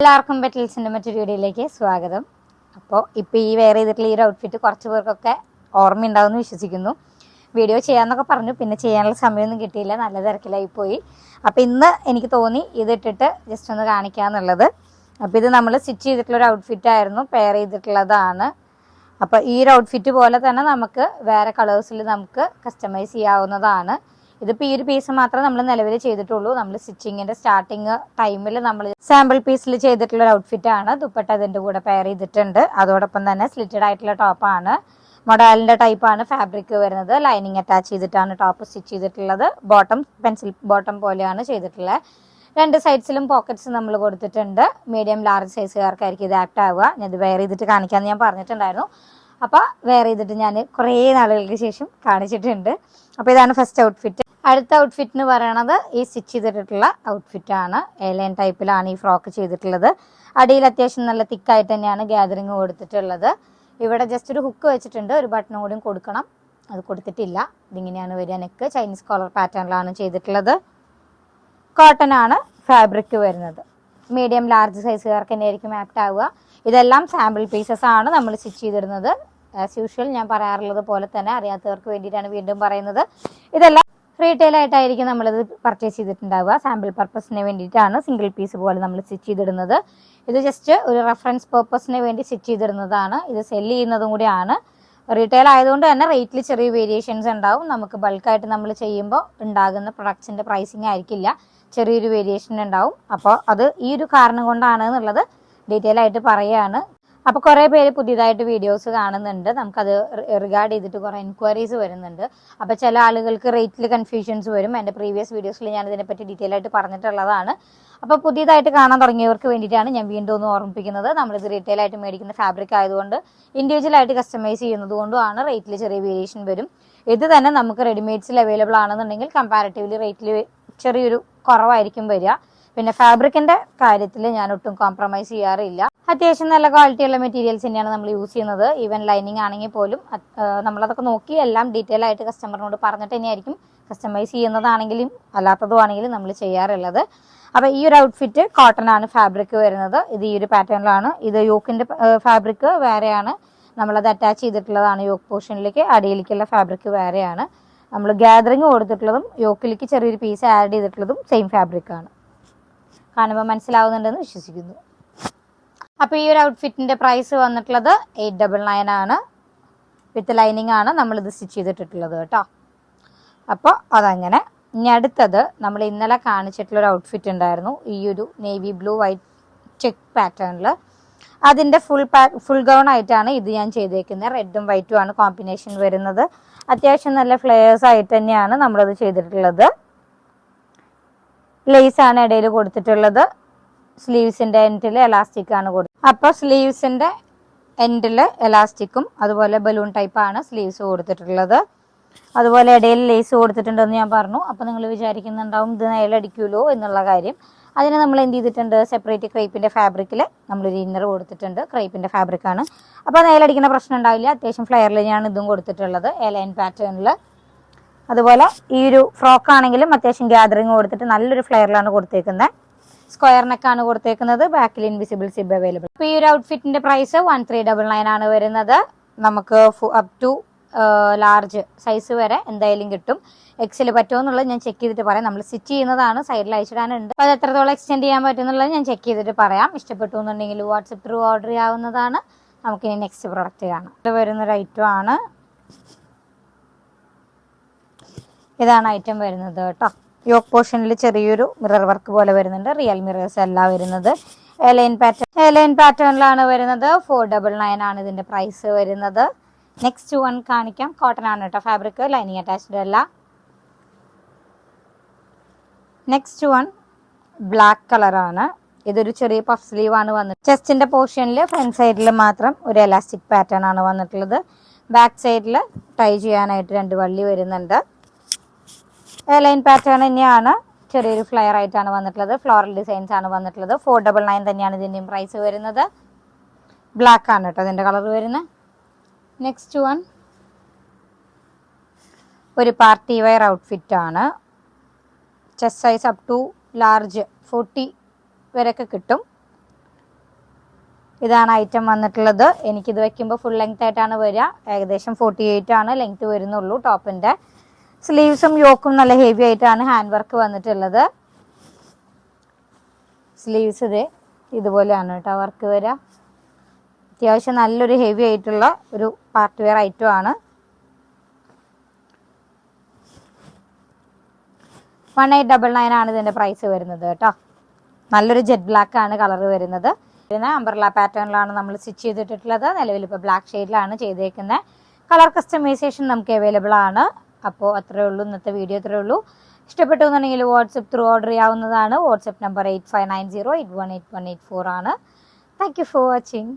എല്ലാവർക്കും പെറ്റൽസിൻ്റെ മറ്റൊരു വീഡിയോയിലേക്ക് സ്വാഗതം. അപ്പോൾ ഇപ്പോൾ ഈ വെയർ ചെയ്തിട്ടുള്ള ഈ ഒരു ഔട്ട്ഫിറ്റ് കുറച്ച് പേർക്കൊക്കെ ഓർമ്മയുണ്ടാവുമെന്ന് വിശ്വസിക്കുന്നു. വീഡിയോ ചെയ്യാമെന്നൊക്കെ പറഞ്ഞു, പിന്നെ ചെയ്യാനുള്ള സമയമൊന്നും കിട്ടിയില്ല, നല്ല തിരക്കിലായി പോയി. അപ്പോൾ ഇന്ന് എനിക്ക് തോന്നി ഇതിട്ടിട്ട് ജസ്റ്റ് ഒന്ന് കാണിക്കാമെന്നുള്ളത്. അപ്പോൾ ഇത് നമ്മൾ സ്റ്റിച്ച് ചെയ്തിട്ടുള്ളൊരു ഔട്ട്ഫിറ്റായിരുന്നു, പെയർ ചെയ്തിട്ടുള്ളതാണ്. അപ്പോൾ ഈ ഒരു ഔട്ട്ഫിറ്റ് പോലെ തന്നെ നമുക്ക് വേറെ കളേഴ്സിൽ നമുക്ക് കസ്റ്റമൈസ് ചെയ്യാവുന്നതാണ്. ഇതിപ്പോൾ ഈ ഒരു പീസ് മാത്രമേ നമ്മൾ നിലവിൽ ചെയ്തിട്ടുള്ളൂ. നമ്മൾ സ്റ്റിച്ചിങ്ങിൻ്റെ സ്റ്റാർട്ടിങ് ടൈമിൽ നമ്മൾ സാമ്പിൾ പീസിൽ ചെയ്തിട്ടുള്ള ഒരു ഔട്ട്ഫിറ്റാണ്. ദുപ്പട്ട അതിൻ്റെ കൂടെ പെയർ ചെയ്തിട്ടുണ്ട്. അതോടൊപ്പം തന്നെ സ്ലിറ്റഡ് ആയിട്ടുള്ള ടോപ്പാണ്, മൊഡാലിൻ്റെ ടൈപ്പാണ് ഫാബ്രിക് വരുന്നത്. ലൈനിങ് അറ്റാച്ച് ചെയ്തിട്ടാണ് ടോപ്പ് സ്റ്റിച്ച് ചെയ്തിട്ടുള്ളത്. ബോട്ടം പെൻസിൽ ബോട്ടം പോലെയാണ് ചെയ്തിട്ടുള്ളത്. രണ്ട് സൈഡ്സിലും പോക്കറ്റ്സ് നമ്മൾ കൊടുത്തിട്ടുണ്ട്. മീഡിയം ലാർജ് സൈസുകാർക്കായിരിക്കും ഇത് ആപ്റ്റ് ആവുക. ഞാൻ ഇത് വെയർ ചെയ്തിട്ട് കാണിക്കാമെന്ന് ഞാൻ പറഞ്ഞിട്ടുണ്ടായിരുന്നു. അപ്പോൾ വെയർ ചെയ്തിട്ട് ഞാൻ കുറേ നാളുകൾക്ക് ശേഷം കാണിച്ചിട്ടുണ്ട്. അപ്പോൾ ഇതാണ് ഫസ്റ്റ് ഔട്ട്ഫിറ്റ്. അടുത്ത ഔട്ട്ഫിറ്റ് എന്ന് പറയണത് ഈ സ്റ്റിച്ച് ചെയ്തിട്ടുള്ള ഔട്ട്ഫിറ്റാണ്. എലൈൻ ടൈപ്പിലാണ് ഈ ഫ്രോക്ക് ചെയ്തിട്ടുള്ളത്. അടിയിൽ അത്യാവശ്യം നല്ല തിക്കായിട്ട് തന്നെയാണ് ഗ്യാതറിങ് കൊടുത്തിട്ടുള്ളത്. ഇവിടെ ജസ്റ്റ് ഒരു ഹുക്ക് വെച്ചിട്ടുണ്ട്, ഒരു ബട്ടണും കൂടിയും കൊടുക്കണം, അത് കൊടുത്തിട്ടില്ല. ഇതിങ്ങനെയാണ് വരിക. നെക്ക് ചൈനീസ് കോളർ പാറ്റേണിലാണ് ചെയ്തിട്ടുള്ളത്. കോട്ടൺ ആണ് ഫാബ്രിക് വരുന്നത്. മീഡിയം ലാർജ് സൈസുകാർക്ക് തന്നെയായിരിക്കും ആപ്റ്റ് ആവുക. ഇതെല്ലാം സാമ്പിൾ പീസസ് ആണ് നമ്മൾ സ്റ്റിച്ച് ചെയ്തിടുന്നത്. ആസ് യൂഷ്വൽ ഞാൻ പറയാറുള്ളത് പോലെ തന്നെ, അറിയാത്തവർക്ക് വേണ്ടിയിട്ടാണ് വീണ്ടും പറയുന്നത്. ഇതെല്ലാം റീറ്റെയിൽ ആയിട്ടായിരിക്കും നമ്മളിത് പർച്ചേസ് ചെയ്തിട്ടുണ്ടാവുക. സാമ്പിൾ പർപ്പസിന് വേണ്ടിയിട്ടാണ് സിംഗിൾ പീസ് പോലെ നമ്മൾ സ്റ്റിച്ച് ചെയ്തിടുന്നത്. ഇത് ജസ്റ്റ് ഒരു റെഫറൻസ് പർപ്പസിന് വേണ്ടി സ്റ്റിച്ച് ചെയ്തിടുന്നതാണ്. ഇത് സെല്ല് ചെയ്യുന്നതും കൂടിയാണ്. റീറ്റെയിൽ ആയതുകൊണ്ട് തന്നെ റേറ്റിൽ ചെറിയ വേരിയേഷൻസ് ഉണ്ടാവും. നമുക്ക് ബൾക്കായിട്ട് നമ്മൾ ചെയ്യുമ്പോൾ ഉണ്ടാകുന്ന പ്രൊഡക്ട്സിൻ്റെ പ്രൈസിങ് ആയിരിക്കില്ല, ചെറിയൊരു വേരിയേഷൻ ഉണ്ടാവും. അപ്പോൾ അത് ഈ ഒരു കാരണം കൊണ്ടാണ് എന്നുള്ളത് ഡീറ്റെയിൽ ആയിട്ട് പറയുകയാണ്. അപ്പോൾ കുറേ പേര് പുതിയതായിട്ട് വീഡിയോസ് കാണുന്നുണ്ട്. നമുക്കത് റിഗാർഡ് ചെയ്തിട്ട് കുറേ എൻക്വയറീസ് വരുന്നുണ്ട്. അപ്പോൾ ചില ആളുകൾക്ക് റേറ്റിൽ കൺഫ്യൂഷൻസ് വരും. എൻ്റെ പ്രീവിയസ് വീഡിയോസിൽ ഞാൻ ഇതിനെപ്പറ്റി ഡീറ്റെയിൽ ആയിട്ട് പറഞ്ഞിട്ടുള്ളതാണ്. അപ്പോൾ പുതിയതായിട്ട് കാണാൻ തുടങ്ങിയവർക്ക് വേണ്ടിയിട്ടാണ് ഞാൻ വീണ്ടും ഒന്ന് ഓർമ്മിപ്പിക്കുന്നത്. നമ്മളിത് റീറ്റെയിൽ ആയിട്ട് മേടിക്കുന്ന ഫാബ്രിക് ആയതുകൊണ്ട് ഇൻഡിവിജ്വലായിട്ട് കസ്റ്റമൈസ് ചെയ്യുന്നത് കൊണ്ടുമാണ് റേറ്റിൽ ചെറിയ വേരിയേഷൻ വരും. ഇത് തന്നെ നമുക്ക് റെഡിമെയ്ഡ്സിൽ അവൈലബിൾ ആണെന്നുണ്ടെങ്കിൽ കമ്പാരിറ്റീവ്ലി റേറ്റിൽ ചെറിയൊരു കുറവായിരിക്കും വരിക. പിന്നെ ഫാബ്രിക്കിൻ്റെ കാര്യത്തിൽ ഞാൻ ഒട്ടും കോംപ്രമൈസ് ചെയ്യാറില്ല. അത്യാവശ്യം നല്ല ക്വാളിറ്റിയുള്ള മെറ്റീരിയൽസ് തന്നെയാണ് നമ്മൾ യൂസ് ചെയ്യുന്നത്. ഈവൻ ലൈനിങ് ആണെങ്കിൽ പോലും നമ്മളതൊക്കെ നോക്കി എല്ലാം ഡീറ്റെയിൽ ആയിട്ട് കസ്റ്റമറിനോട് പറഞ്ഞിട്ട് തന്നെയായിരിക്കും കസ്റ്റമൈസ് ചെയ്യുന്നതാണെങ്കിലും അല്ലാത്തതും ആണെങ്കിലും നമ്മൾ ചെയ്യാറുള്ളത്. അപ്പോൾ ഈ ഒരു ഔട്ട്ഫിറ്റ് കോട്ടൺ ആണ് ഫാബ്രിക് വരുന്നത്. ഇത് ഈ ഒരു പാറ്റേണിലാണ്. ഇത് യോക്കിൻ്റെ ഫാബ്രിക് വേറെയാണ്. നമ്മളത് അറ്റാച്ച് ചെയ്തിട്ടുള്ളതാണ് യോക്ക് പോർഷനിലേക്ക്. അടിയിലേക്കുള്ള ഫാബ്രിക് വേറെയാണ്. നമ്മൾ ഗ്യാതറിങ് കൊടുത്തിട്ടുള്ളതും യോക്കിലേക്ക് ചെറിയൊരു പീസ് ആഡ് ചെയ്തിട്ടുള്ളതും സെയിം ഫാബ്രിക്കാണ്. കാണുമ്പോൾ മനസ്സിലാവുന്നുണ്ടെന്ന് വിശ്വസിക്കുന്നു. അപ്പോൾ ഈ ഒരു ഔട്ട്ഫിറ്റിൻ്റെ പ്രൈസ് വന്നിട്ടുള്ളത് 899 ആണ്. വിത്ത് ലൈനിങ് ആണ് നമ്മളിത് സ്റ്റിച്ച് ചെയ്തിട്ടുള്ളത് കേട്ടോ. അപ്പോൾ അതങ്ങനെ. ഇനി അടുത്തത് നമ്മൾ ഇന്നലെ കാണിച്ചിട്ടുള്ളൊരു ഔട്ട്ഫിറ്റ് ഉണ്ടായിരുന്നു, ഈ ഒരു നേവി ബ്ലൂ വൈറ്റ് ചെക്ക് പാറ്റേണിൽ. അതിൻ്റെ ഫുൾ ഗൗൺ ആയിട്ടാണ് ഇത് ഞാൻ ചെയ്തേക്കുന്നത്. റെഡും വൈറ്റും ആണ് കോമ്പിനേഷൻ വരുന്നത്. അത്യാവശ്യം നല്ല ഫ്ലെയേഴ്സ് ആയിട്ട് തന്നെയാണ് നമ്മളത് ചെയ്തിട്ടുള്ളത്. ലേസാണ് ഇടയിൽ കൊടുത്തിട്ടുള്ളത്. സ്ലീവ്സിൻ്റെ എൻഡിൽ എലാസ്റ്റിക് ആണ് കൊടുത്തത്. അപ്പോൾ സ്ലീവ്സിൻ്റെ എൻഡിൽ എലാസ്റ്റിക്കും അതുപോലെ ബലൂൺ ടൈപ്പാണ് സ്ലീവ്സ് കൊടുത്തിട്ടുള്ളത്. അതുപോലെ ഇടയിൽ ലേസ് കൊടുത്തിട്ടുണ്ടെന്ന് ഞാൻ പറഞ്ഞു. അപ്പോൾ നിങ്ങൾ വിചാരിക്കുന്നുണ്ടാവും ഇത് നൈലടിക്കുമല്ലോ എന്നുള്ള കാര്യം. അതിന് നമ്മൾ എന്ത് ചെയ്തിട്ടുണ്ട്, സെപ്പറേറ്റ് ക്രേപ്പിൻ്റെ ഫാബ്രിക്കിൽ നമ്മളൊരു ഇന്നർ കൊടുത്തിട്ടുണ്ട്. ക്രേപ്പിൻ്റെ ഫാബ്രിക്കാണ്. അപ്പോൾ നൈലടിക്കുന്ന പ്രശ്നം ഉണ്ടാവില്ല. അത്യാവശ്യം ഫ്ലെയറിൽ ഞാൻ ഇതും കൊടുത്തിട്ടുള്ളത് എലൈൻ പാറ്റേണിൽ. അതുപോലെ ഈ ഒരു ഫ്രോക്ക് ആണെങ്കിലും അത്യാവശ്യം ഗ്യാതറിങ് കൊടുത്തിട്ട് നല്ലൊരു ഫ്ലെയറിലാണ് കൊടുത്തേക്കുന്നത്. സ്ക്വയർ നെക്കാണ് കൊടുത്തേക്കുന്നത്. ബാക്കിൽ ഇൻവിസിബിൾ സിബ് അവൈലബിൾ. അപ്പോൾ ഈ ഒരു ഔട്ട്ഫിറ്റിന്റെ പ്രൈസ് 1399 ആണ് വരുന്നത്. നമുക്ക് അപ് ടു ലാർജ് സൈസ് വരെ എന്തായാലും കിട്ടും. എക്സിൽ പറ്റുമോ എന്നുള്ളത് ഞാൻ ചെക്ക് ചെയ്തിട്ട് പറയാം. നമ്മൾ സ്റ്റിച്ച് ചെയ്യുന്നതാണ്, സൈഡിൽ അയച്ചിടാനുണ്ട്. അപ്പോൾ അത് എത്രത്തോളം എക്സ്റ്റെൻഡ് ചെയ്യാൻ പറ്റും എന്നുള്ളത് ഞാൻ ചെക്ക് ചെയ്തിട്ട് പറയാം. ഇഷ്ടപ്പെട്ടു എന്നുണ്ടെങ്കിൽ വാട്സപ്പ് ത്രൂ ഓർഡർ ചെയ്യാവുന്നതാണ്. നമുക്കിനി നെക്സ്റ്റ് പ്രൊഡക്റ്റ് കാണാം. ഇത് വരുന്നൊരു ഐറ്റം ആണ്. ഇതാണ് ഐറ്റം വരുന്നത് കേട്ടോ. യോക്ക് പോർഷനിൽ ചെറിയൊരു മിറർ വർക്ക് പോലെ വരുന്നുണ്ട്. റിയൽ മിറേഴ്സ് അല്ല വരുന്നത്. എലൈൻ പാറ്റേണിലാണ് വരുന്നത്. 499 ആണ് ഇതിന്റെ പ്രൈസ് വരുന്നത്. നെക്സ്റ്റ് വൺ കാണിക്കാം. കോട്ടൺ ആണ് കേട്ടോ ഫാബ്രിക്, ലൈനിങ് അറ്റാച്ച്ഡ് അല്ല. നെക്സ്റ്റ് വൺ ബ്ലാക്ക് കളറാണ്. ഇതൊരു ചെറിയ പഫ് സ്ലീവ് ആണ് വന്നത്. ചെസ്റ്റിന്റെ പോർഷനിൽ ഫ്രണ്ട് സൈഡിൽ മാത്രം ഒരു എലാസ്റ്റിക് പാറ്റേൺ ആണ് വന്നിട്ടുള്ളത്. ബാക്ക് സൈഡിൽ ടൈ ചെയ്യാനായിട്ട് 2 വള്ളി വരുന്നുണ്ട്. ലൈൻ പാറ്റേൺ തന്നെയാണ്. ചെറിയൊരു ഫ്ലെയർ ആയിട്ടാണ് വന്നിട്ടുള്ളത്. ഫ്ലോറൽ ഡിസൈൻസ് ആണ് വന്നിട്ടുള്ളത്. 499 തന്നെയാണ് ഇതിൻ്റെയും പ്രൈസ് വരുന്നത്. ബ്ലാക്ക് ആണ് കേട്ടോ അതിൻ്റെ കളർ വരുന്നത്. നെക്സ്റ്റ് വൺ ഒരു പാർട്ടി വെയർ ഔട്ട്ഫിറ്റ് ആണ്. Chest size up to large 40 വരെയൊക്കെ കിട്ടും. ഇതാണ് ഐറ്റം വന്നിട്ടുള്ളത്. എനിക്കിത് വെക്കുമ്പോൾ ഫുൾ ലെങ്ത് ആയിട്ടാണ് വരിക. ഏകദേശം 48 ആണ് ലെങ്ത് വരുന്നുള്ളൂ. ടോപ്പിൻ്റെ സ്ലീവ്സും യോക്കും നല്ല ഹെവി ആയിട്ടാണ് ഹാൻഡ് വർക്ക് വന്നിട്ടുള്ളത്. സ്ലീവ്സ് ഇതുപോലെയാണ് കേട്ടോ വർക്ക് വരിക. അത്യാവശ്യം നല്ലൊരു ഹെവി ആയിട്ടുള്ള ഒരു പാർട്ടി വെയർ ഐറ്റം ആണ്. 1899 ആണ് ഇതിൻ്റെ പ്രൈസ് വരുന്നത് കേട്ടോ. നല്ലൊരു ജെറ്റ് ബ്ലാക്ക് ആണ് കളർ വരുന്നത്. ഇതിന് അംബ്രല പാറ്റേണിലാണ് നമ്മൾ സ്റ്റിച്ച് ചെയ്തിട്ടുള്ളത്. നിലവിൽ ഇപ്പോൾ ബ്ലാക്ക് ഷെയ്ഡിലാണ് ചെയ്തേക്കുന്നത്. കളർ കസ്റ്റമൈസേഷൻ നമുക്ക് അവൈലബിൾ ആണ്. അപ്പോൾ അത്രയേ ഉള്ളൂ, ഇന്നത്തെ വീഡിയോ അത്രയേ ഉള്ളൂ. ഇഷ്ടപ്പെട്ടു എന്നുണ്ടെങ്കിൽ വാട്സപ്പ് ത്രൂ ഓർഡർ ചെയ്യാവുന്നതാണ്. വാട്സപ്പ് നമ്പർ 8590818184 ആണ്. Thank you for watching.